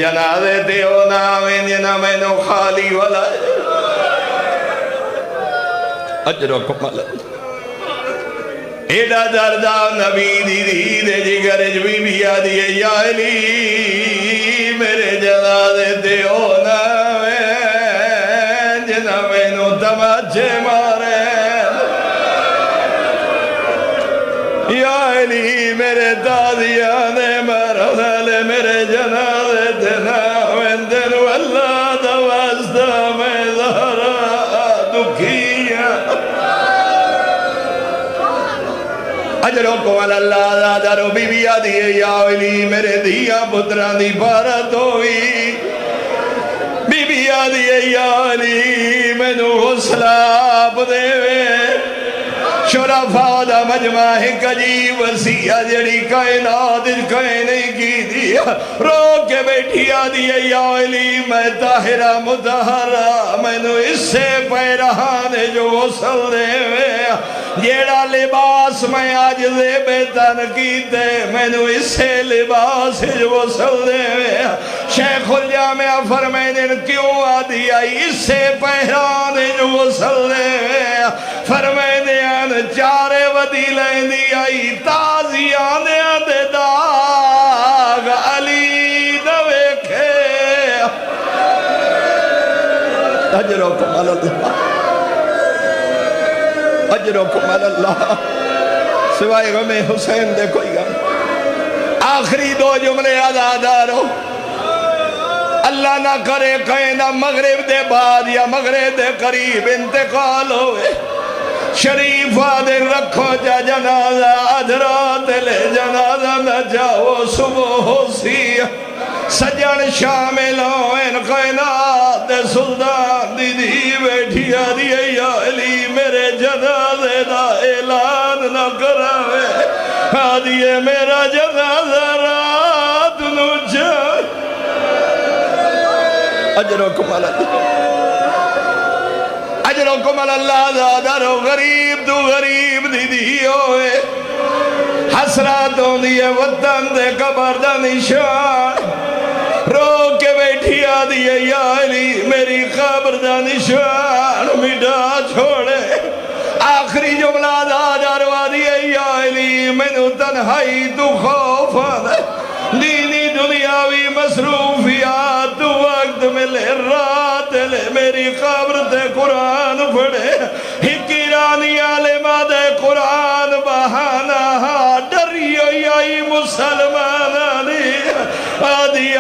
جنازے تے او ناویں جنہ میں نو خالی والا اجر و کمال ایڈا دردہ نبی دی دے جگر جوی بھی آدھی ہے یا علی میرے جنازے تے او ناویں جنہ میں نو تماچے مارے یا علی میرے دادیانے مرحلے میرے جنازے تے ناویں دن واللہ دوازدہ میں زہرہ دکھیا اجروں کو اللہ دادا رو بی بی آدھی ہے یا علی میرے دیا پتران دی بارت ہوئی بی بی آدھی ہے یا علی میں نو غسلہ دے شرفا دا مجمع ایک عجیب وسیع جڑی کائنات کہیں نہیں کی دیا رو کے بیٹھی آدھی ہے یا علی میں طاہرہ مطہرہ میں نو اس سے پیرہانے جو غسل دے وے جیڑا لباس میں آج دے بیتن کیتے میں نو اس سے لباس جو غسل دے وے شیخ الجامعہ فرمائنے کیوں آدھی آئی اس سے پیرہانے جو غسل دے وے فرمائنے چارے ودی لیندی آئی تازیاں دے داغ علی دوے کھے اجر و کمال اللہ اجر و کمال اللہ سوائے غم حسین دے کوئی غم آخری دو جملے آزادارو اللہ نہ کرے کہیں نہ مغرب دے بعد یا مغرب دے قریب انتقال ہوئے شریف آدھر رکھو جا جنازہ ادھرات لے جنازہ نہ جاؤ صبح ہو سی سجن شامل ہوئن قینات سلطان دی بیٹھی آدھی یا علی میرے جنازے دا اعلان نہ کراوے آدھی میرا جنازہ رات نو جائے اجر و کمال اجرکم اللہ زادرو غریب تو غریب دی ہوئے حسراتوں دیئے وطن دے قبر دا نشان رو کے بیٹھی آدھیے یا علی میری قبر دا نشان مٹا چھوڑے آخری جملہ زادرو آدھیے یا علی منو تنہائی تو خوف آدھے دینی دنیاوی مصروفیات تو وقت ملے رات لے میری قبر تے قرآن پڑھے حکیرانی عالمہ دے قرآن بہانا ڈریو یائی مسلمان آدھی